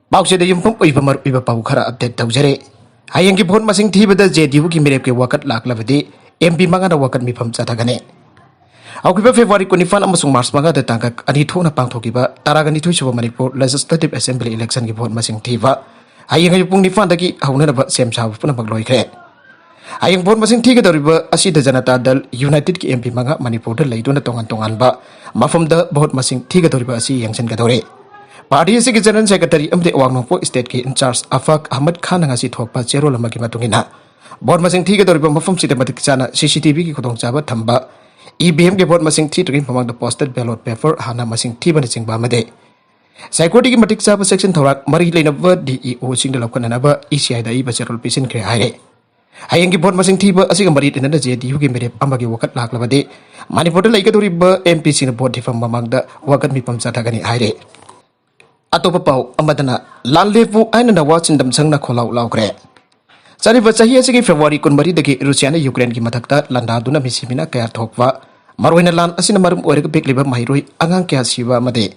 Pausi da yumpum uiba mar uiba pau khara update taujare. Hayang ki vote masing thibada JDU ki mirep ke wakat laklabadi MP manga da wakat mifam chatagane. Aukiba February 25 amasung March manga da tangkak ani thona pangthokiba taragani thuisuba Manipur Legislative Assembly election ki vote masing thiba. Hayang ayupung nifan dagi hauna ba sem saw puna magloikre. Hayang vote masing thiga doriba asida Janata Dal United ki MP manga Manipur da leiduna tongan ba mafam da vote masing thiga doriba asi yangsen kadore. Party si General Secretary amde Wangnongpo State ki in charge Afak Ahmad Khan ngasi thokpa chero lama ki matungina board masing thiga doriba mafam systematic chana CCTV ki khudong chaba thamba EVM ke board masing thi tugin pamang the posted ballot paper hana masing thi bani chingba made security ki matik chaba section thorak mari leina ba DEO sing de lokana na ba ECI da iba cherol pisin kre haire hayang ki board masing thi ba asiga mari tena da JDU ki mere ambagi wakat laklabade Manipur da laika doriba MP sing board thifam mamang da wakat mi pam chatagani haire Atopa pau amadana lallepu aina na watchin dam sangna kholau laukre chari bachahi asigi February 12 dagi Russia na Ukraine ki mathakta landa duna misimina kaya thokwa maroina lan asina marum oirega bekliba mahiroi angang kya siwa made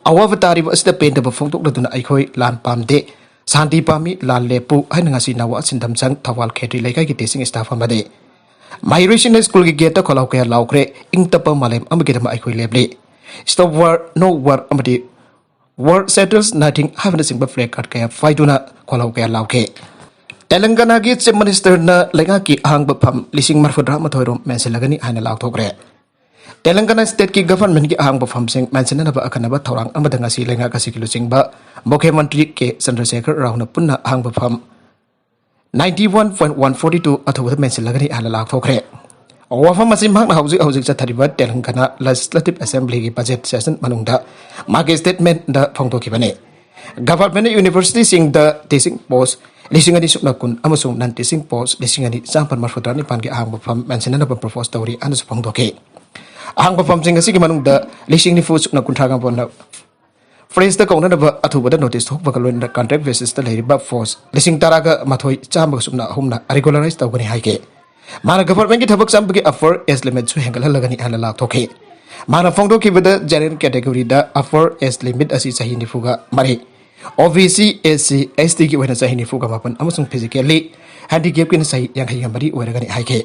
awavtari asida penda ba phongtok duna aikhoi lan pamde santi pami lallepu aina ngasi na watchin dam sang Thoubal khetri laikai ki tesing staff amade mahiroi sin school ki gate kholau kaya laukre ingtapa malem amage dama aikhoi leble stop war no war amade War settles nothing having a single flag at Kaya Faiduna Kolauka Lauke. Telangana gets a minister na Legaki hang bapam, listing Marfudra Matorum, Mansalagani and Lautogre. Telangana state ki government ki hang bapam sing Mansanaba Akanaba Torang Amadangasi Langakasi Lusing ba Mokemantri ke Sandrasekar Rauna Puna hang bapam 91.142 at with Mansalagani and Lautogre. Wafa masim hang housing Satariba Telangana Legislative Assembly ki budget session manungda market statement da phongtoki bane government university sing the teaching post lisingani suknakun amasung nan teaching post lisingani sampan marfutrani pan ki ahang bafam mentionana ba propose tawri anu phongtoki ahang bafam sing asigi manungda lising ni fu suknakun thaga bona phrase da kauna ba athuba da notice thok bakalon da contract basis da leriba force lising taraga mathoi chamba sukna humna regularize tawgani haike Mana government ki thabak sam ki offer as limit su hengal lagani ala la thoke mana phongdo ki bada general category da offer as limit asi sahi ni fuga mari OBC SC ST ki wena sahi ni fuga mapan amasung physically handicap ki sahi yang khai mari weragani haike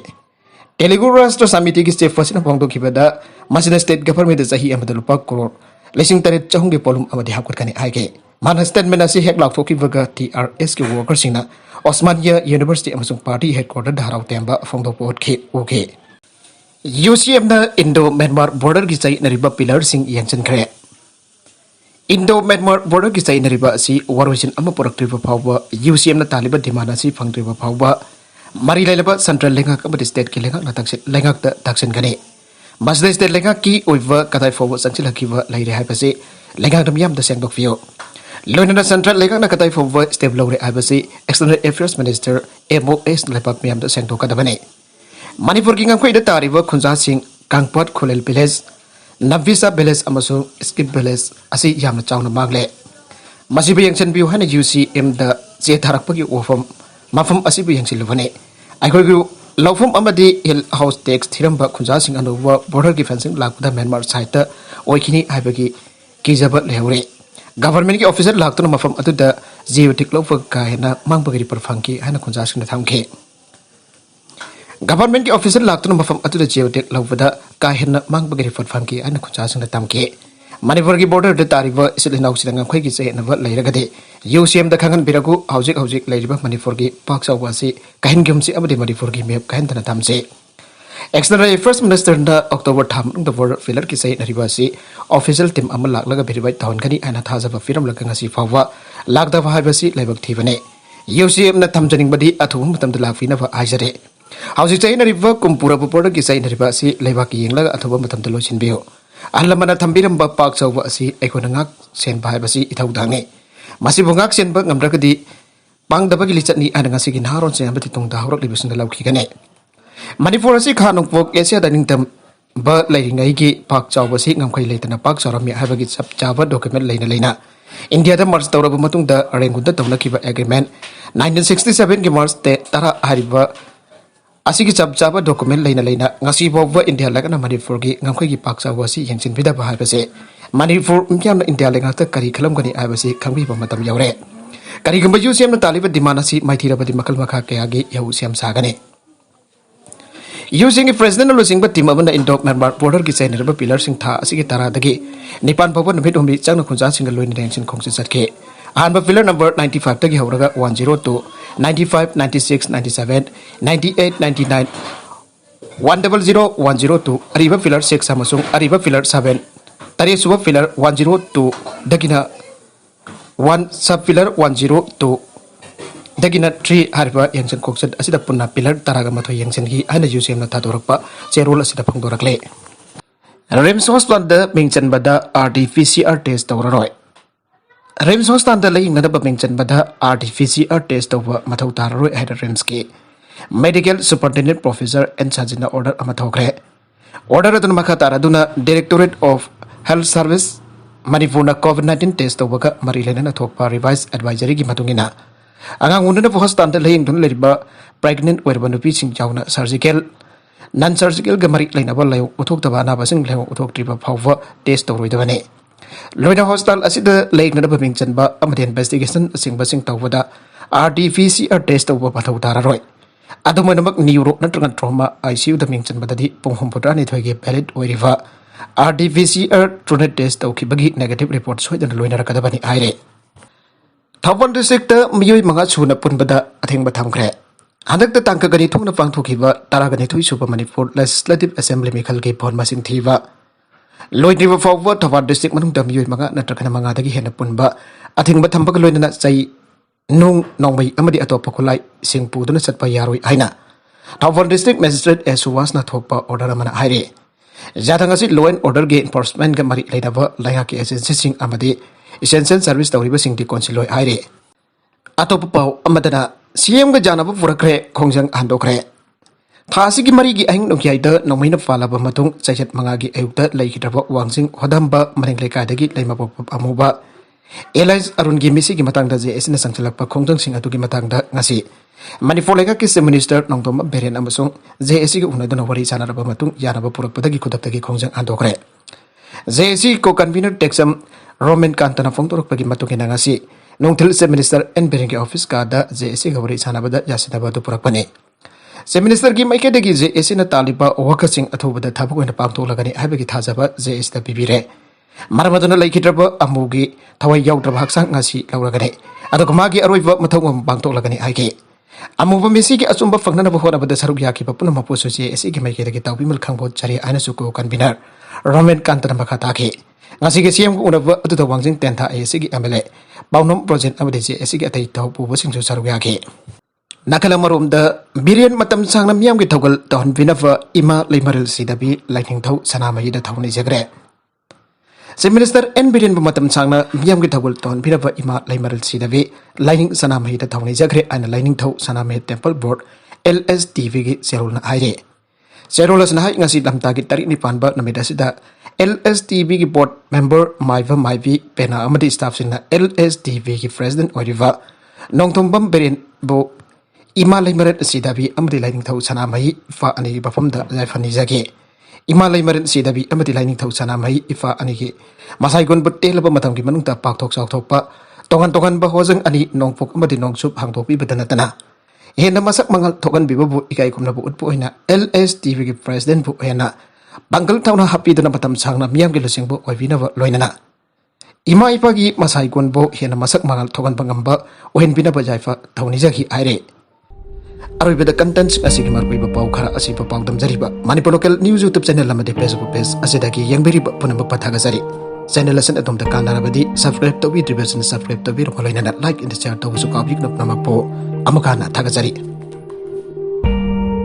Telugu Rashtra Samiti ki state first na phongdo ki bada masina state government da sahi amada lupa crore lesing tare chahung ki polum amadi hakut kani haike mana statement asi hek lak thoki baga TRS ki workers singna Osmania University amasung party headquarter Dharau Temba Phongdo Port K OK UCM na Indo-Myanmar border ki sai nariba pillar sing yangchen khre Indo-Myanmar border ki sai nariba si warosin ama productive phawba UCM na taliba dimana si phangtriba phawba mari lailaba central lenga ka state ki lenga na takse lenga ta taksen gane masda state lenga ki oiva kadai phawba sangchil hakiba laire haipase lenga dam yam da sengdok view Loinana Central Lake na katay for stable lore abasi External Affairs Minister MOS lepak miyam da sengto kadabane Manipur ki ngam khoida tariba khunja sing kangpat khulel village Navisa village amaso skip village asi yamna chawna magle masibi yangchen biu hana UCM da je tharakpa ki ofam mafam asibi yangchil bane aikhoi gu lawfam amadi hill house tax thiramba khunja sing anuwa border ki fencing lakda Myanmar side ta oikhini haibagi kijaba leure Government ki officer laktuna mafam atu da geotic lo ka hena mangbagri parfangki hana khunja sing thamkhre Government ki officer laktuna mafam atu da geotic lo da ka hena mangbagri parfangki hana khunja sing thamkhre Manipur ki border da tariba isilina usidanga khoi ki che na ba leiragade UCM da khangan biragu hojik leiriba Manipur ki paksa wasi kahin gyumsi abadi Manipur ki map kahin tana thamse External Affairs Minister na October tham the border filler ki sai naribasi official team amal laklaga beribai tawn kani ana thajaba firam lakanga si fawa lakda bhai laibak thibane UCM na thamjaning badi athum matam da lakfina ba ajare hausi chai nariba kumpura border ki sai naribasi laibak yenglaga athuba matam da losin bio allamana thambiram ba pak chawwa asi aikona ngak sen bhai basi ithau dange masi bungak sen ba ngamrakadi pangdaba ki lichatni ana ngasi gi naron sen ba titung da horak libisun da lauki gane Manipur asi khanung pok Asia dining tam ba lairingai ki pak chaw basi ngamkhai leitana pak charami habagi chap chawa document leina India da march tawraba matung da arengunda tawna kiba agreement 1967 ki march te tara hariba asigi chap chawa document leina ngasi bawwa India lagana Manipur ki ngamkhai ki pak chaw basi yangchin bida ba habase Manipur mkyam India lenga ta kari khalam gani habase khangbi ba matam yaure ꯀꯔꯤꯒꯨꯝꯕ ꯌꯨ ꯁꯦꯝꯅ ꯇꯥꯜꯂꯤꯕ ꯗꯤꯃꯥꯟ ꯑꯁꯤ ꯃꯥꯏꯊꯤꯔꯕꯗꯤ ꯃꯈꯜ ꯃꯈꯥ ꯀꯌꯥꯒꯤ ꯌꯍꯧ ꯁꯦꯝ ꯁꯥꯒꯅꯤ ꯌꯨꯁꯤꯡꯒꯤ president ꯂꯨꯆꯤꯡꯕ team ꯑꯃꯅ ꯏꯟꯗꯣꯛ ꯃꯦꯟꯃꯥꯔ ꯕꯣꯔꯗꯔꯒꯤ ꯆꯩꯅꯔꯕ ꯄꯤꯂꯔꯁꯤꯡ ꯊꯥ ꯑꯁꯤꯒꯤ ꯇꯔꯥꯗꯒꯤ ꯅꯤꯄꯥꯟ ꯐꯥꯎꯕ ꯅꯨꯃꯤꯠ ꯍꯨꯝꯅꯤ ꯆꯪꯅ ꯈꯣꯡꯖꯥꯁꯤꯡꯒ ꯂꯣꯏꯅꯅ ꯌꯦꯡꯁꯤꯟ ꯈꯣꯡꯆꯠ ꯆꯠꯈꯤ ꯑꯍꯥꯟꯕ ꯄꯤꯂꯔ ꯅꯝꯕꯔ 95 ꯇꯒꯤ ꯍꯧꯔꯒ 102 95 96 97 98 99 100 102 अरीबा पिलर 6 अमसुंग अरीबा पिलर 7 तरेसुबा पिलर 102 दगिना 1 सब पिलर 102 दगिना 3 हरबा यंगसन कोक्सद असिदा पुन्ना पिलर तरागा मथो यंगसन की आना यूसेम न थादोरपा चेरोल असिदा फंगदोरकले रिम्स हॉस्पिटल द मिंगचन बदा आरटीपीसीआर टेस्ट तौररोय रिम्स हॉस्पिटल द लेंगनब मिंगचन बदा आरटीपीसीआर टेस्ट तौबा मथौ ताररोय हाइड रिम्स के मेडिकल सुपरिटेंडेंट प्रोफेसर एन साजिना ऑर्डर अमा थोखरे ऑर्डर अदुन मखा तारादुना डायरेक्टोरेट ऑफ हेल्थ सर्विस मणिपुरना कोविड-19 टेस्ट तौबगा मरी लेना थोकपा रिवाइज एडवाइजरी की मतुंगिना आगांग उन्नत हॉस्पिटल लेंगदुन लेरिबा प्रेग्नेंट ओइरबा नुपी सिंग जावना सर्जिकल नॉन सर्जिकल ग मरी लेनाबा लायो उथोक्तबा अनाबासिंग लायो उथोक्ट्रिबा फावबा टेस्ट तौरोइदबने लोइना हॉस्पिटल असिदा लेंगनब मिंगचनबा अमदे इन्वेस्टिगेशन सिंगबसिंग तौबदा आरटीपीसीआर टेस्ट तौबा मथौ तारारोय अदुमनमक न्यूरो नत्रगन ट्रॉमा आईसीयू द मिंगचन बददी पोंगहम पुत्रानि थोइगे वैलिड ओइरिवा आरटीपीसीआर ट्रूनेट टेस्ट तौखिबगी नेगेटिव रिपोर्ट सोइदन लोइनरकदबनी आइरे थाउबल डिस्ट्रिक्ट मियोइ मंगा सुना पुनबदा अथेंगबा थमखरे हदक तांक गनि थुंगना पांगथोखिबा तारागनि थुइ सुपर मणिपुर लेजिस्लेटिव असेंबली मिखल के भोन मसिंग थीबा लोइद्रिबा फावबा थाउबल डिस्ट्रिक्ट मनुंग द मियोइ मंगा नत्रगना मंगा दगी हेना पुनबा अथेंगबा थमबग लोइनना चै नोंग नौमई अमदी अतोप खुलाई सिंग पुदुना चटपा यारोइ हाइना थाउबल डिस्ट्रिक्ट मजिस्ट्रेट ए सुवासना थोकपा ऑर्डर अमना हाइरे जाथांगसि लॉ एंड ऑर्डर गे एनफोर्समेंट ग मरी लेनाबा लाया के एजेंसी सिंग अमदी इसेंशियल सर्विस तौरिबा सिंग दि कौंसिलोय हाइरे अतोप पाउ अमदना सीएम ग जानबा पुरखरे खोंजंग हांदोखरे थासी की मरी की अहिंग नोकियाइद नौमैना फालाबा मतुंग चैचत मंगागी अयुक्ता लैखिद्रबा वांगसिंग होदंबा मरिंग लेकादगी लैमापप अमुबा एलाइज अरुण की मिसी की मतंग जे एसिना संचलकपा खोंजंग सिंग अतुगी मतंग ngasi मणिपुर लेका की चीफ मिनिस्टर नोंगतोम बेरेन अमसुंग जेएसी की उनदुना वरी सानारबा मतुंग यानाबा पुरकपदगी खुदक्तगी खोंजंग हांदोखरे जेएसी को कन्वीनर टेक्सम रोमन कांतना फोंगतोरकपगी मतुंगिना ngasi नोंथिल चीफ मिनिस्टर एन बेरेन के ऑफिस का दा जेएसी गवरी सानाबदा यासिदाबा दु पुरकपने चीफ मिनिस्टर की माइकेदगी जेएसी ना तालिबा ओवकसिंग अथुबदा थाबक ओइना पांगथोलगनी हाइबगी थाजबा जेएसी दा बिबिरे मरमदुना लैखिद्रबा अमुगी थवाई याउद्रबा हक्सांग ngasi लौरगने अदुग मागी अरोइबा मथौगम पांगथोलगनी हाइगे अमुबा मिसी की अचुंबा फंगनबा होनबदा सरुक याखिबा पुनम मपोसु जेएसी की माइकेदगी ताउबिमल खंगबो चरी आइना सुको कन्वीनर रोमन कांतना मखा ताखे ngasi के सीएम को उनबा अदुदा वांगजिंग तेंथा एसी की एमएलए पाउनम प्रोजेक्ट अमदे जेएसी की अतै ताउ पुबसिंगसु सरुक याखे nakala marom da birian matam sangna miyam gi thogal ton binava ima leimaril sidabi lightning thau sanamai da thawni jagre Chief Minister N Birian matam sangna miyam gi thogal ton binava ima leimaril sidabi lightning sanamai da thawni jagre aina lightning thau sanamai temple board LSTV gi serol na aire serol asna hai ngasi lamta gi tarik ni panba namida sida LSTV gi board member maiva maivi pena amadi staff singna LSTV gi president oriva nongthombam Birian bo इमा लैमरन सिदाबी अमदि lining थौ सनामई इफा अनि बफमदा जायफनी जगे इमा लैमरन सिदाबी अमदि lining थौ सनामई इफा अनि के मसाई गुन बुटेलब मतम की मनुंग ता पाकथोक सावथोकपा तोगन तोगन ब होजंग अनि नोंगपोक अमदि नोंगसुप हांगथोकपि बदनतना हेना मसक मंगल थोगन बिबबु इकाई कुमनबु उत्पु होइना LSTV की प्रेसिडेंट बु हेना बंगल थौना हापीदना मतम सांगना मियाम के लसिंगबु ओइबिनब लोइनना इमा इपा की मसाई गुन बु हेना मसक मंगल थोगन बंगंबा ओहिन बिनब जायफा थौनि जगी आइरे अरोइबदा कंटेंट्स असिगी मार्पइबा पाउ खरा असिबा पाउ दमजरिबा Manipur local news YouTube channel अमदे फेसबुक पेज असिदागी यंगबिरिबा पुनम पथागजरी चैनल असन अदोमदा कानारबदी सब्सक्राइब तोबि डिबेसन सब्सक्राइब तोबि रोखलाइना लाइक इन द शेयर तोबसु काबि नपनमपो अमखाना थागजरी